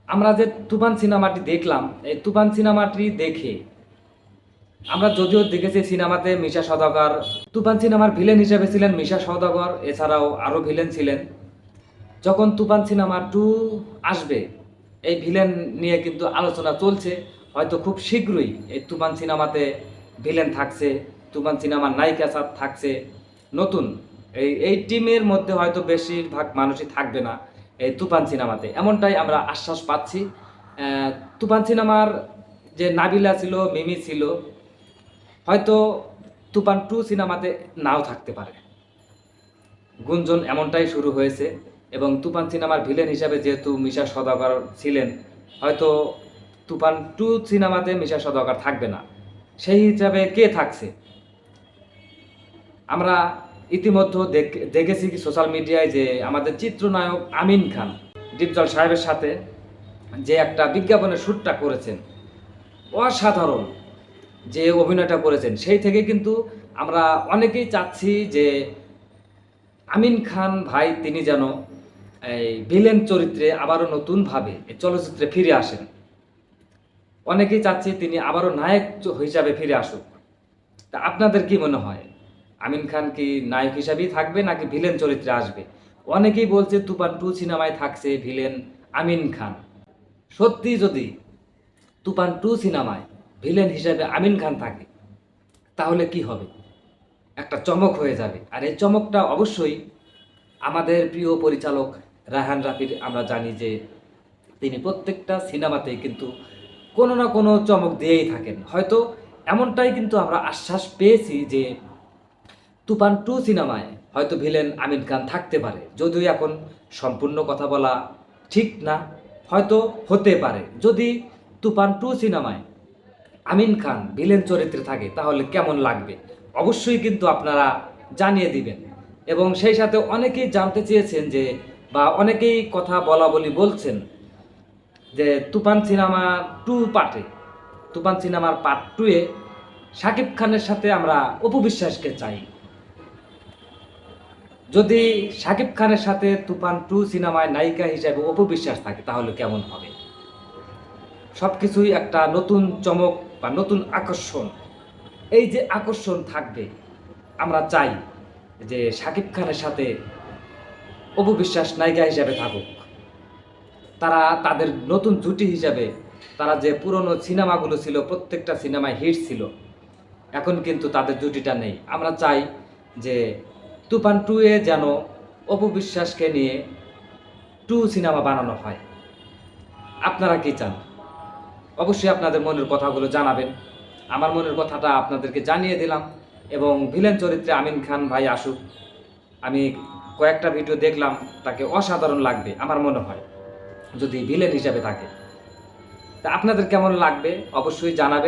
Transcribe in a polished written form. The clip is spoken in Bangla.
আমরা যে তুফান সিনেমাটি দেখলাম, এই তুফান সিনেমাটি দেখে আমরা যদিও দেখেছি সিনেমাতে মিশা সওদাগর, তুফান সিনেমার ভিলেন হিসেবে ছিলেন মিশা সওদাগর, এছাড়াও আরও ভিলেন ছিলেন। যখন তুফান সিনেমা 2 আসবে, এই ভিলেন নিয়ে কিন্তু আলোচনা চলছে। হয়তো খুব শীঘ্রই এই তুফান সিনেমাতে ভিলেন থাকছে, তুফান সিনেমার নায়িকা থাকছে নতুন। এই টিমের মধ্যে হয়তো বেশিরভাগ মানুষই থাকবে না এই তুফান সিনেমাতে, এমনটাই আমরা আশ্বাস পাচ্ছি। তুফান সিনেমার যে নাবিলা ছিল, মিমি ছিল, হয়তো তুফান 2 সিনেমাতে নাও থাকতে পারে। গুঞ্জন এমনটাই শুরু হয়েছে। এবং তুফান সিনেমার ভিলেন হিসাবে যেহেতু মিশা সওদাগর ছিলেন, হয়তো তুফান 2 সিনেমাতে মিশা সওদাগর থাকবে না। সেই হিসাবে কে থাকছে? আমরা ইতিমধ্যে দেখেছি কি সোশ্যাল মিডিয়ায় যে আমাদের চিত্রনায়ক আমিন খান ডিপজল সাহেবের সাথে যে একটা বিজ্ঞাপনের শ্যুটটা করেছেন, অসাধারণ যে অভিনয়টা করেছেন, সেই থেকে কিন্তু আমরা অনেকেই চাচ্ছি যে আমিন খান ভাই তিনি যেন এই ভিলেন চরিত্রে আবারও নতুনভাবে এই চলচ্চিত্রে ফিরে আসেন। অনেকেই চাচ্ছে তিনি আবারও নায়ক হিসাবে ফিরে আসুক। তা আপনাদের কি মনে হয়, আমিন খান কি নায়ক হিসাবেই থাকবে নাকি ভিলেন চরিত্রে আসবে? অনেকেই বলছে তুফান 2 সিনেমায় থাকছে ভিলেন আমিন খান। সত্যি যদি তুফান 2 সিনেমায় ভিলেন হিসাবে আমিন খান থাকে, তাহলে কি হবে? একটা চমক হয়ে যাবে। আর এই চমকটা অবশ্যই আমাদের প্রিয় পরিচালক রায়হান রাফির। আমরা জানি যে তিনি প্রত্যেকটা সিনেমাতেই কিন্তু কোনো না কোনো চমক দিয়েই থাকেন। হয়তো এমনটাই কিন্তু আমরা আশ্বাস পেয়েছি যে তুফান 2 সিনেমায় হয়তো ভিলেন আমিন খান থাকতে পারে। যদিও এখন সম্পূর্ণ কথা বলা ঠিক না, হয়তো হতে পারে। যদি তুফান 2 সিনেমায় আমিন খান ভিলেন চরিত্রে থাকে তাহলে কেমন লাগবে অবশ্যই কিন্তু আপনারা জানিয়ে দিবেন। এবং সেই সাথে অনেকেই জানতে চেয়েছেন যে, বা অনেকেই কথা বলা বলি বলছেন যে তুফান সিনেমা 2 পার্টে, তুফান সিনেমার পার্ট 2 এ শাকিব খানের সাথে আমরা অপু বিশ্বাসকে চাই। যদি শাকিব খানের সাথে তুফান 2 সিনেমায় নায়িকা হিসেবে অপু বিশ্বাস থাকে তাহলে কেমন হবে? সব কিছুই একটা নতুন চমক বা নতুন আকর্ষণ। এই যে আকর্ষণ থাকবে, আমরা চাই যে শাকিব খানের সাথে অপু বিশ্বাস নায়িকা হিসাবে থাকুক। তারা তাদের নতুন জুটি হিসাবে, তারা যে পুরনো সিনেমাগুলো ছিল প্রত্যেকটা সিনেমায় হিট ছিল, এখন কিন্তু তাদের জুটিটা নেই। আমরা চাই যে তুফান 2 এ যেন অপু বিশ্বাসকে নিয়ে 2 সিনেমা বানানো হয়। আপনারা কি চান? অবশ্যই আপনাদের মনের কথাগুলো জানাবেন। আমার মনের কথাটা আপনাদেরকে জানিয়ে দিলাম। এবং ভিলেন চরিত্রে আমিন খান ভাই আসুক। আমি কয়েকটা ভিডিও দেখলাম, তাকে অসাধারণ লাগবে আমার মনে হয় যদি ভিলেন হিসাবে থাকে। তা আপনাদের কেমন লাগবে অবশ্যই জানাবেন।